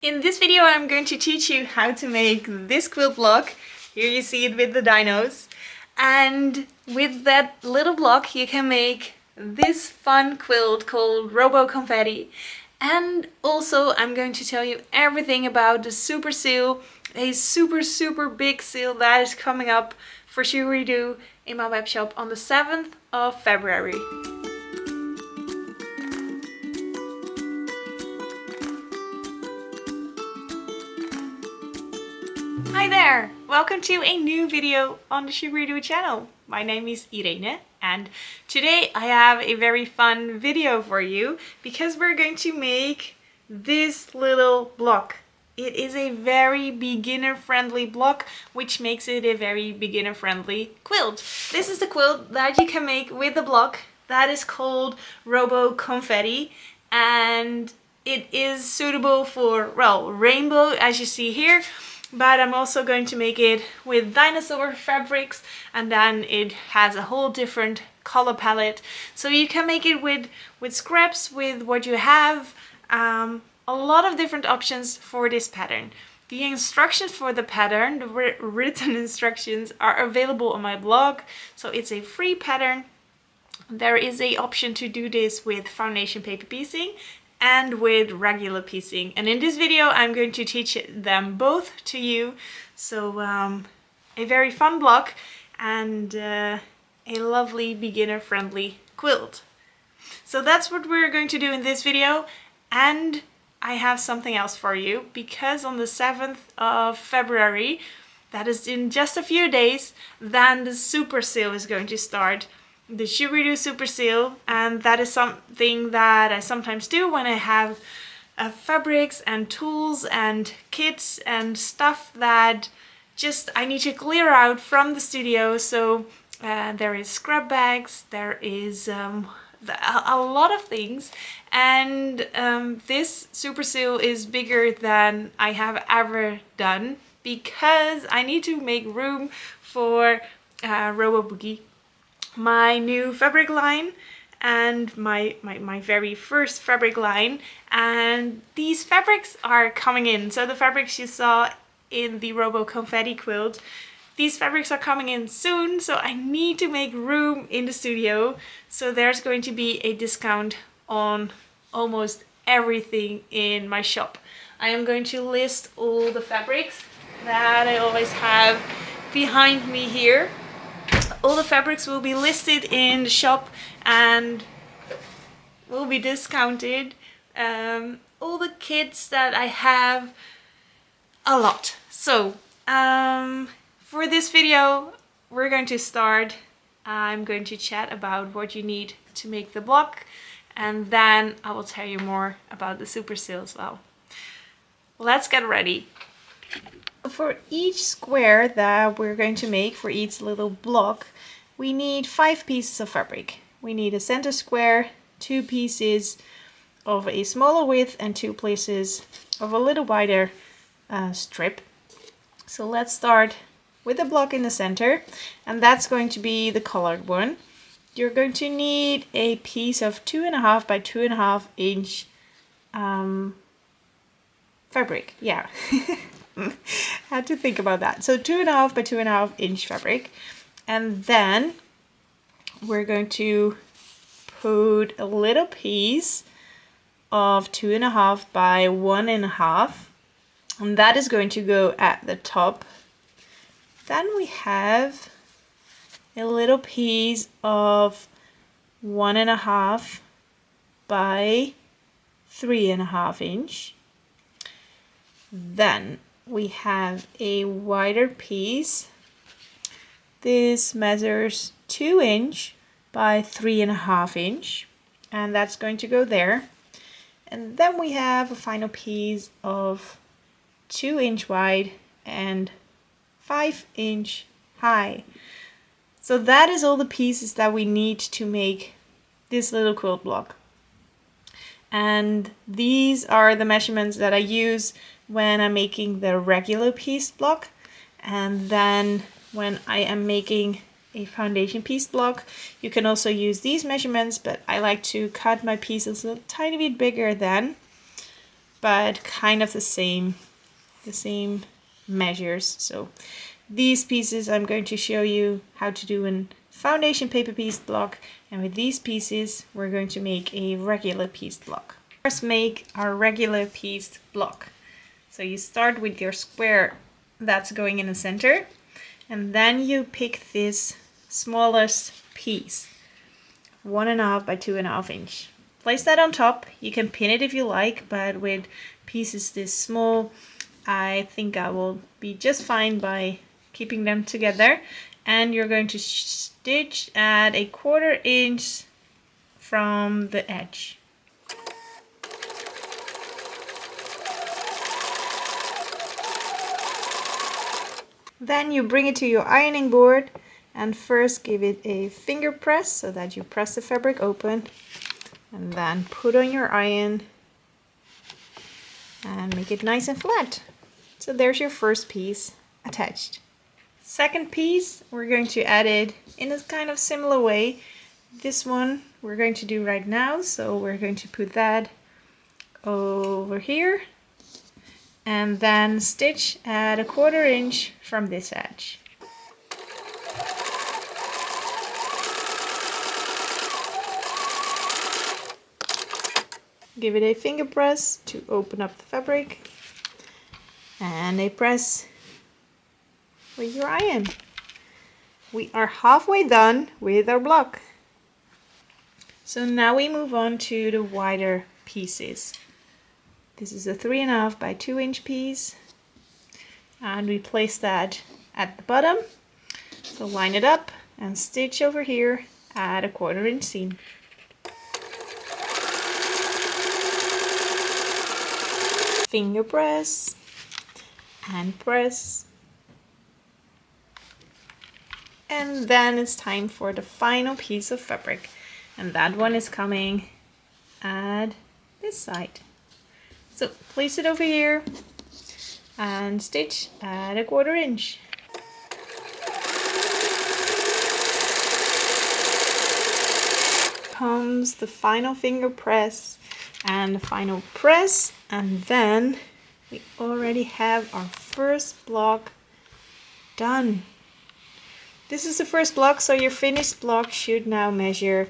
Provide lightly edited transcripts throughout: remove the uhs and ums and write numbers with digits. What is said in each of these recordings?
In this video I'm going to teach you how to make this quilt block. Here you see it with the dinos. And with that little block you can make this fun quilt called Robo Confetti. And also I'm going to tell you everything about the super sale, a super big sale that is coming up for Shigurui in my web shop on the 7th of February. Hi there! Welcome to a new video on the Shigurui channel. My name is Irene and today I have a very fun video for you because we're going to make this little block. It is a very beginner-friendly block, which makes it a very beginner-friendly quilt. This is the quilt that you can make with the block that is called Robo Confetti, and it is suitable for, well, rainbow as you see here. But I'm also going to make it with dinosaur fabrics, and then it has a whole different color palette. So you can make it with scraps, with what you have. A lot of different options for this pattern. The instructions for the pattern, the written instructions, are available on my blog. So it's a free pattern. There is an option to do this with foundation paper piecing and with regular piecing, and in this video I'm going to teach them both to you. So a very fun block and a lovely beginner friendly quilt. So that's what we're going to do in this video, and I have something else for you, because on the 7th of February, that is in just a few days, then the super sale is going to start. The Shigurui super sale, and that is something that I sometimes do when I have fabrics and tools and kits and stuff that just I need to clear out from the studio. So there is scrap bags, there is a lot of things, and this super sale is bigger than I have ever done because I need to make room for Robo Boogie, my new fabric line, and my very first fabric line, and these fabrics are coming in. So the fabrics you saw in the Robo Confetti quilt, these fabrics are coming in soon, so I need to make room in the studio. So there's going to be a discount on almost everything in my shop. I am going to list all the fabrics that I always have behind me here. All the fabrics will be listed in the shop and will be discounted. All the kits that I have, a lot. So for this video we're going to start. I'm going to chat about what you need to make the block, and then I will tell you more about the super sale as well. Let's get ready. For each square that we're going to make, for each little block, we need 5 pieces of fabric. We need a center square, 2 pieces of a smaller width, and 2 pieces of a little wider strip. So let's start with the block in the center, and that's going to be the colored one. You're going to need a piece of 2.5 by 2.5 inch fabric. Yeah. Had to think about that. So 2.5 by 2.5 inch fabric, and then we're going to put a little piece of 2.5 by 1.5, and that is going to go at the top. Then we have a little piece of 1.5 by 3.5 inch. Then we have a wider piece. This measures 2 inch by 3.5 inch, and that's going to go there. And then we have a final piece of 2 inch wide and 5 inch high. So that is all the pieces that we need to make this little quilt block. And these are the measurements that I use when I'm making the regular piece block, and then when I am making a foundation piece block, you can also use these measurements, but I like to cut my pieces a tiny bit bigger then. but kind of the same measures. So these pieces I'm going to show you how to do a foundation paper piece block, and with these pieces we're going to make a regular piece block. First, make our regular piece block. So you start with your square that's going in the center, and then you pick this smallest piece, 1.5 by 2.5 inch. Place that on top. You can pin it if you like, but with pieces this small, I think I will be just fine by keeping them together. And you're going to stitch at 1/4 inch from the edge. Then you bring it to your ironing board and first give it a finger press so that you press the fabric open, and then put on your iron and make it nice and flat. So there's your first piece attached. Second piece, we're going to add it in a kind of similar way. This one we're going to do right now, so we're going to put that over here and then stitch at 1/4 inch from this edge. Give it a finger press to open up the fabric and a press with your iron. We are halfway done with our block. So now we move on to the wider pieces. This is a 3.5 by 2 inch piece, and we place that at the bottom. So line it up and stitch over here at 1/4 inch seam. Finger press and press. And then it's time for the final piece of fabric, and that one is coming at this side. So place it over here and stitch at 1/4 inch. Comes the final finger press and the final press, and then we already have our first block done. This is the first block, so your finished block should now measure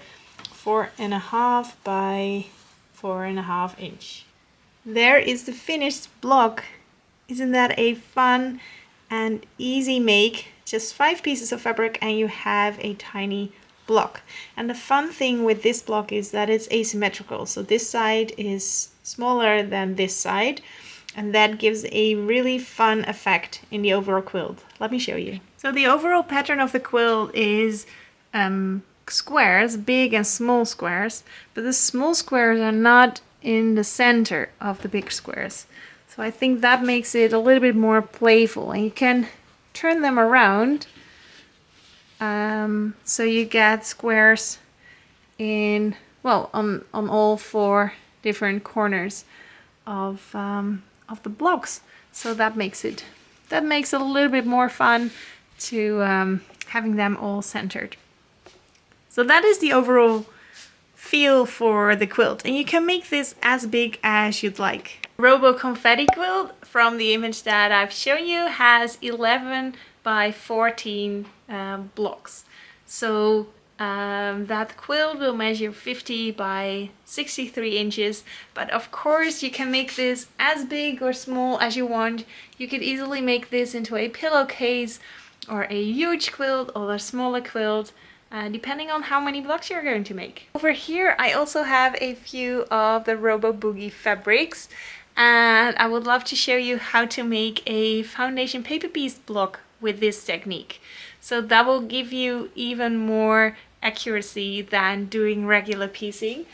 4.5 by 4.5 inch. There is the finished block. Isn't that a fun and easy make? Just 5 pieces of fabric and you have a tiny block. And the fun thing with this block is that it's asymmetrical. So this side is smaller than this side, and that gives a really fun effect in the overall quilt. Let me show you. So the overall pattern of the quilt is squares, big and small squares, but the small squares are not in the center of the big squares. So I think that makes it a little bit more playful, and you can turn them around so you get squares in, well, on all 4 different corners of the blocks. So that makes it a little bit more fun to having them all centered. So that is the overall feel for the quilt, and you can make this as big as you'd like. Robo Confetti quilt from the image that I've shown you has 11 by 14 blocks. So that quilt will measure 50 by 63 inches, but of course you can make this as big or small as you want. You could easily make this into a pillowcase or a huge quilt or a smaller quilt, depending on how many blocks you're going to make. Over here I also have a few of the Robo Boogie fabrics, and I would love to show you how to make a foundation paper piece block with this technique. So that will give you even more accuracy than doing regular piecing.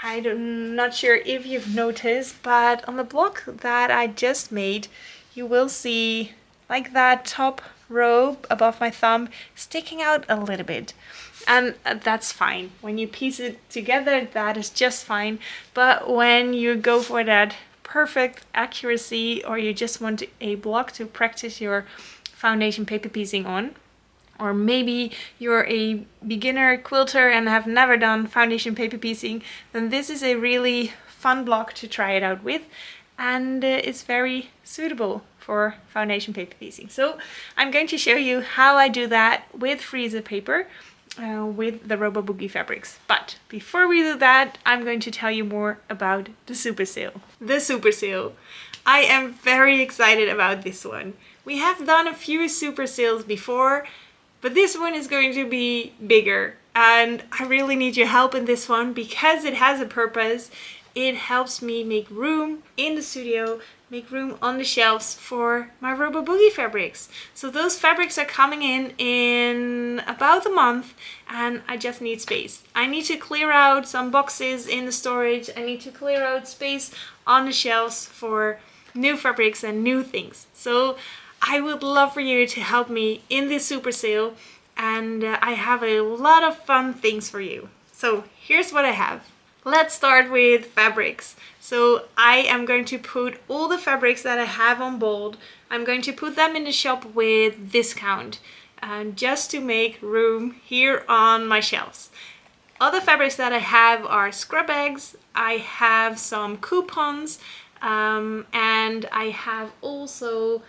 I'm not sure if you've noticed, but on the block that I just made, you will see like that top row above my thumb sticking out a little bit. And that's fine. When you piece it together, that is just fine. But when you go for that perfect accuracy, or you just want a block to practice your foundation paper piecing on, or maybe you're a beginner quilter and have never done foundation paper piecing, then this is a really fun block to try it out with. and it's very suitable for foundation paper piecing. So I'm going to show you how I do that with freezer paper with the Robo Boogie fabrics. But before we do that, I'm going to tell you more about the super sale. The super sale. I am very excited about this one. We have done a few super sales before, but this one is going to be bigger. And I really need your help in this one because it has a purpose. It helps me make room in the studio, make room on the shelves for my Robo Boogie fabrics. So those fabrics are coming in about a month and I just need space. I need to clear out some boxes in the storage. I need to clear out space on the shelves for new fabrics and new things. So I would love for you to help me in this super sale, and I have a lot of fun things for you. So here's what I have. Let's start with fabrics. So I am going to put all the fabrics that I have on bold, I'm going to put them in the shop with discount, just to make room here on my shelves. Other fabrics that I have are scrub bags, I have some coupons, and I have also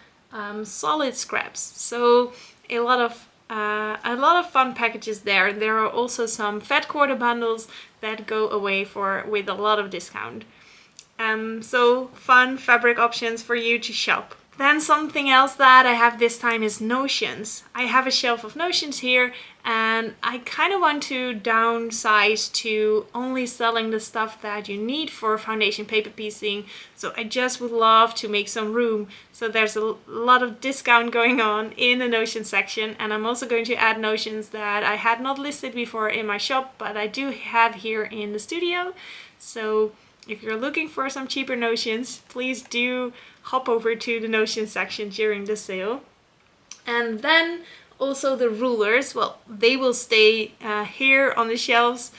solid scraps. So a lot of fun packages there. There are also some fat quarter bundles that go away with a lot of discount. So fun fabric options for you to shop. Then something else that I have this time is notions. I have a shelf of notions here and I kind of want to downsize to only selling the stuff that you need for foundation paper piecing. So I just would love to make some room. So there's a lot of discount going on in the notion section, and I'm also going to add notions that I had not listed before in my shop, but I do have here in the studio. So if you're looking for some cheaper notions, please do hop over to the notion section during the sale. And then also the rulers, well, they will stay here on the shelves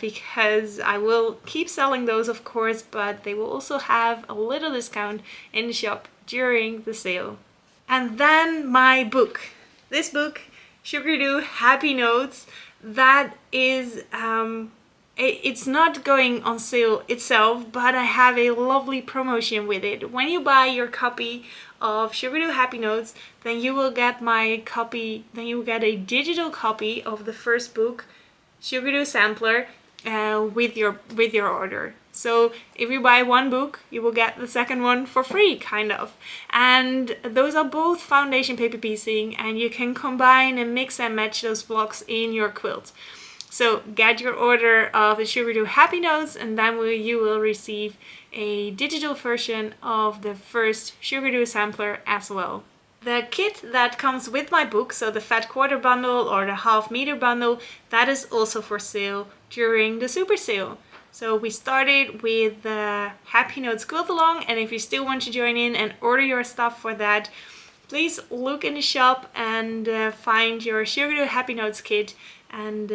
because I will keep selling those, of course, but they will also have a little discount in the shop during the sale. And then my book. This book, Sugar Doo Happy Notes, that is it's not going on sale itself, but I have a lovely promotion with it. When you buy your copy of Sugar Doo Happy Notes, then you will get my copy, then you will get a digital copy of the first book, Sugar Doo Sampler, with your order. So if you buy one book, you will get the second one for free, kind of. And those are both foundation paper piecing, and you can combine and mix and match those blocks in your quilt. So get your order of the Sugar Doo Happy Notes, and then you will receive a digital version of the first Sugar Doo sampler as well. The kit that comes with my book, so the fat quarter bundle or the half meter bundle, that is also for sale during the super sale. So we started with the Happy Notes quilt along, and if you still want to join in and order your stuff for that, please look in the shop and find your Sugar Doo Happy Notes kit and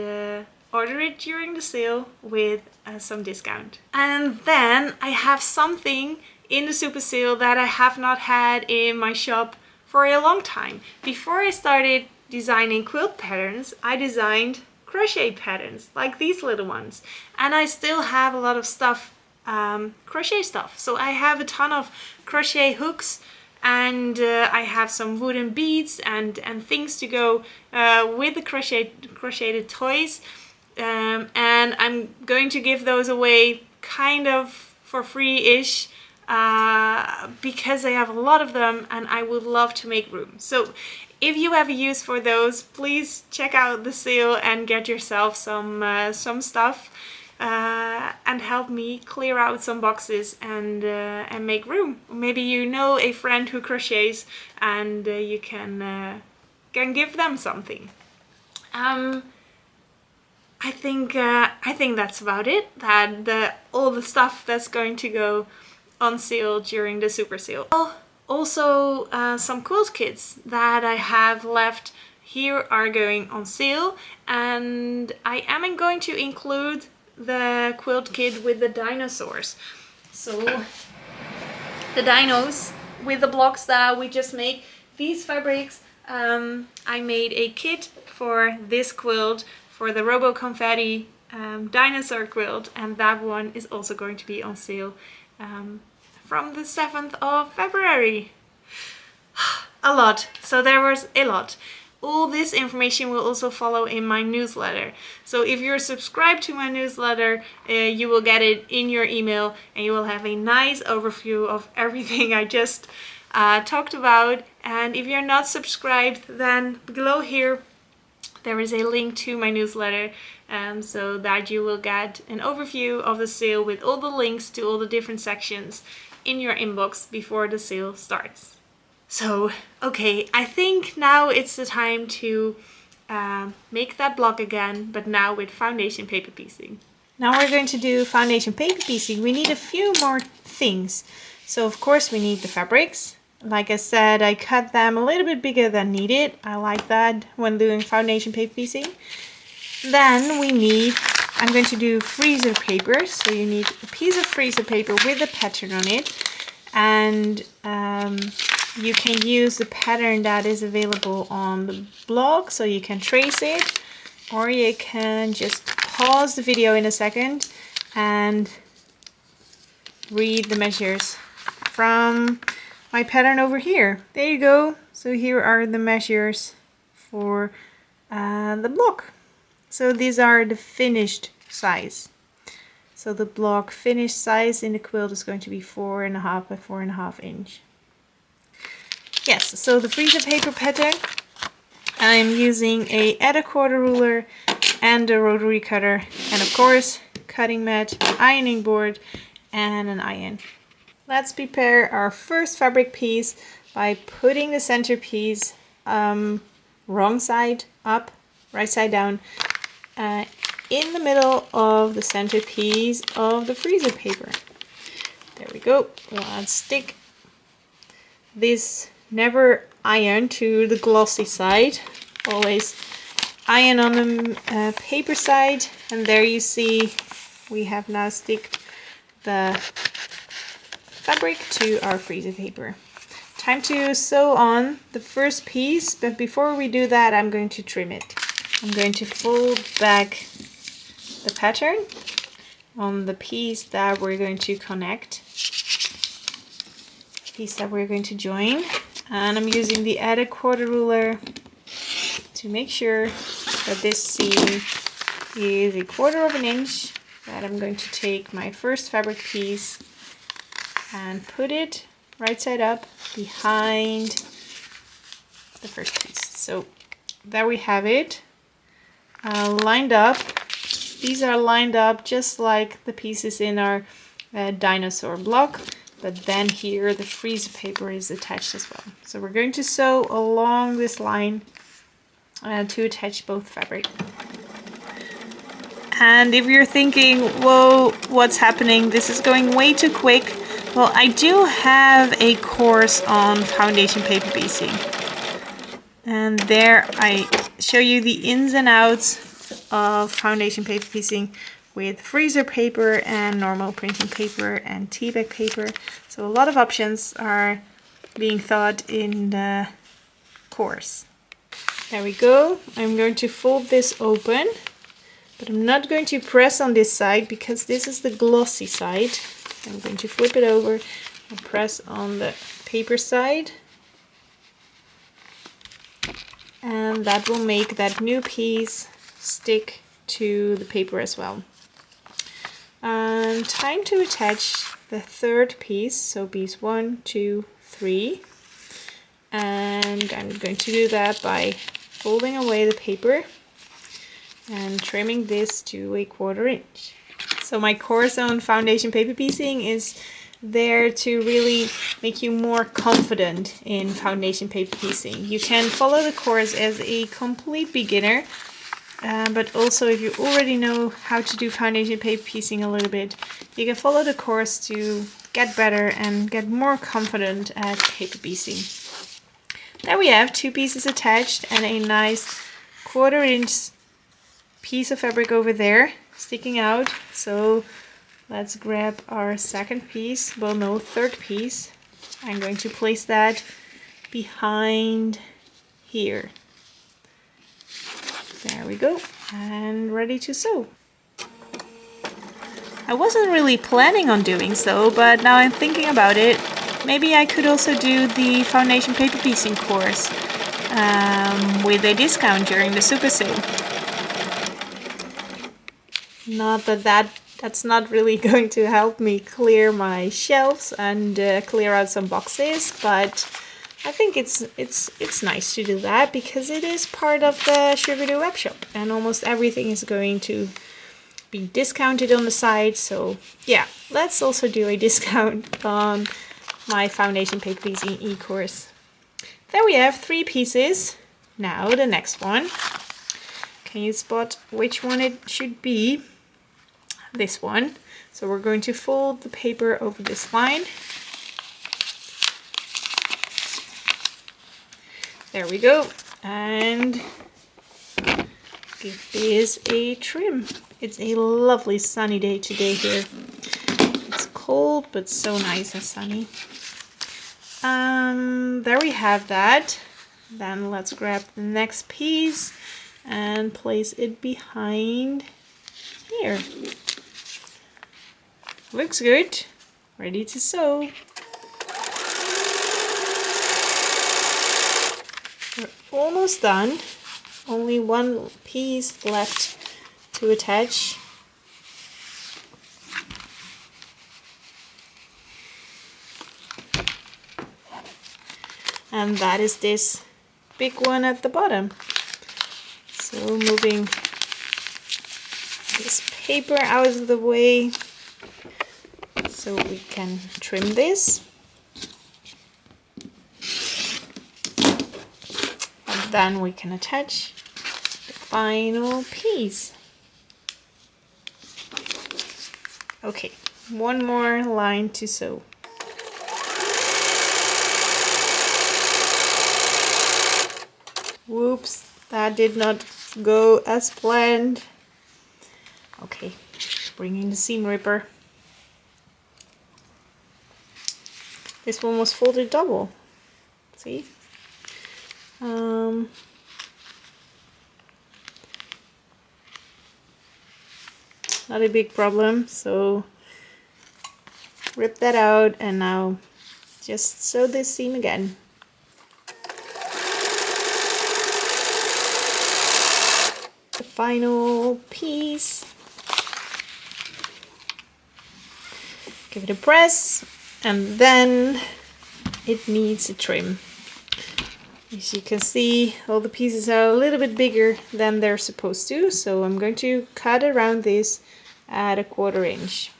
order it during the sale with some discount. And then I have something in the super sale that I have not had in my shop for a long time. Before I started designing quilt patterns, I designed crochet patterns like these little ones, and I still have a lot of stuff, crochet stuff. So I have a ton of crochet hooks, and I have some wooden beads and things to go with the crocheted toys, and I'm going to give those away kind of for free-ish because I have a lot of them and I would love to make room. So if you have a use for those, please check out the sale and get yourself some stuff. And help me clear out some boxes and make room. Maybe you know a friend who crochets and you can give them something. I think that's about it. All the stuff that's going to go on sale during the super sale. Also, some quilt kits that I have left here are going on sale, and I am going to include the quilt kit with the dinosaurs. So the dinos with the blocks that we just made, these fabrics, I made a kit for this quilt, for the Robo Confetti dinosaur quilt, and that one is also going to be on sale from the 7th of February. A lot. So there was a lot. All this information will also follow in my newsletter. So if you're subscribed to my newsletter, you will get it in your email and you will have a nice overview of everything I just talked about. And if you're not subscribed, then below here there is a link to my newsletter, so that you will get an overview of the sale with all the links to all the different sections in your inbox before the sale starts. So, okay, I think now it's the time to make that block again, but now with foundation paper piecing. Now we're going to do foundation paper piecing. We need a few more things. So of course we need the fabrics. Like I said, I cut them a little bit bigger than needed. I like that when doing foundation paper piecing. Then we need, I'm going to do freezer paper. So you need a piece of freezer paper with a pattern on it. And you can use the pattern that is available on the blog, so you can trace it, or you can just pause the video in a second and read the measures from my pattern over here. There you go. So here are the measures for the block. So these are the finished size. So the block finished size in the quilt is going to be 4.5 by 4.5 inch. Yes, so the freezer paper pattern, I'm using a 1/4 ruler and a rotary cutter, and of course cutting mat, ironing board and an iron. Let's prepare our first fabric piece by putting the center piece wrong side up, right side down, in the middle of the center piece of the freezer paper. There we go. Let's stick this. Never iron to the glossy side, always iron on the paper side, and there you see we have now stick the fabric to our freezer paper. Time to sew on the first piece, but before we do that I'm going to trim it. I'm going to fold back the pattern on the piece that we're going to connect, piece that we're going to join. And I'm using the 1/4 ruler to make sure that this seam is 1/4 inch. That I'm going to take my first fabric piece and put it right side up behind the first piece. So there we have it, lined up. These are lined up just like the pieces in our dinosaur block. But then here the freezer paper is attached as well. So we're going to sew along this line to attach both fabric. And if you're thinking, whoa, what's happening? This is going way too quick. Well, I do have a course on foundation paper piecing. And there I show you the ins and outs of foundation paper piecing with freezer paper and normal printing paper and tea bag paper. So a lot of options are being thought in the course. There we go. I'm going to fold this open, but I'm not going to press on this side because this is the glossy side. I'm going to flip it over and press on the paper side. And that will make that new piece stick to the paper as well. And time to attach the third piece, so piece 1, 2, 3. And I'm going to do that by folding away the paper and trimming this to 1/4 inch. So my course on foundation paper piecing is there to really make you more confident in foundation paper piecing. You can follow the course as a complete beginner, but also if you already know how to do foundation paper piecing a little bit, you can follow the course to get better and get more confident at paper piecing. There we have 2 pieces attached and a nice 1/4 inch piece of fabric over there sticking out. So let's grab our second piece, well no, third piece. I'm going to place that behind here. There we go, and ready to sew. I wasn't really planning on doing so, but now I'm thinking about it. Maybe I could also do the foundation paper piecing course with a discount during the super sale. Not that's not really going to help me clear my shelves and clear out some boxes, but I think it's nice to do that because it is part of the Sugardo web shop and almost everything is going to be discounted on the site. So yeah, let's also do a discount on my foundation paper piecing e-course. There we have 3 pieces. Now the next one. Can you spot which one it should be? This one. So we're going to fold the paper over this line. There we go. And give this a trim. It's a lovely sunny day today here. It's cold, but so nice and sunny. There we have that. Then let's grab the next piece and place it behind here. Looks good. Ready to sew. We're almost done. Only one piece left to attach. And that is this big one at the bottom. So moving this paper out of the way so we can trim this. And then we can attach the final piece. Okay, one more line to sew. Whoops, that did not go as planned. Okay, bringing the seam ripper. This one was folded double. See? Not a big problem, so rip that out and now just sew this seam again. The final piece. Give it a press and then it needs a trim. As you can see, all the pieces are a little bit bigger than they're supposed to, so I'm going to cut around this at 1/4 inch.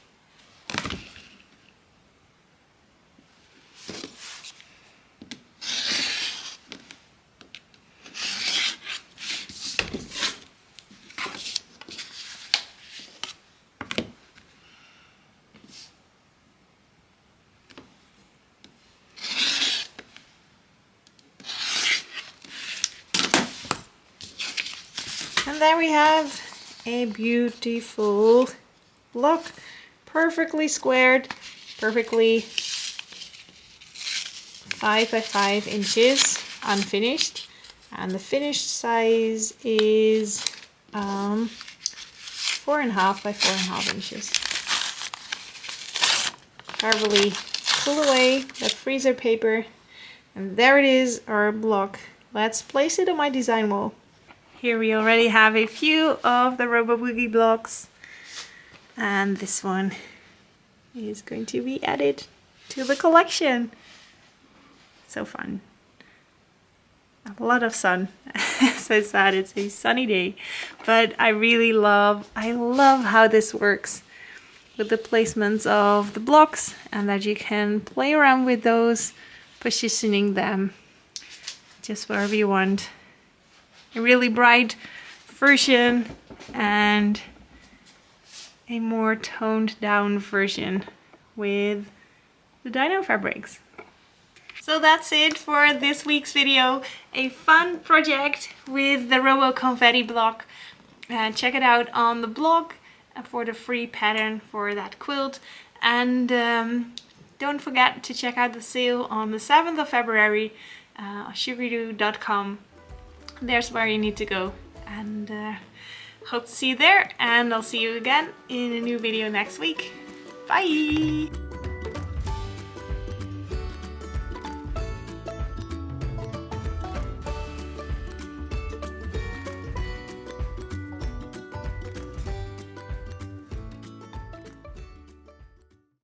And there we have a beautiful block, perfectly squared, perfectly 5 by 5 inches, unfinished, and the finished size is 4.5 by 4.5 inches. Carefully pull away that freezer paper, and there it is, our block. Let's place it on my design wall. Here we already have a few of the Robo Boogie blocks, and this one is going to be added to the collection. So fun. A lot of sun. So sad it's a sunny day, but I love how this works with the placements of the blocks and that you can play around with those, positioning them just wherever you want. A really bright version and a more toned down version with the dino fabrics. So that's it for this week's video. A fun project with the Robo Confetti block. Check it out on the blog for the free pattern for that quilt. And don't forget to check out the sale on the 7th of February on sugardo.com. There's where you need to go. And Hope to see you there, and I'll see you again in a new video next week. Bye!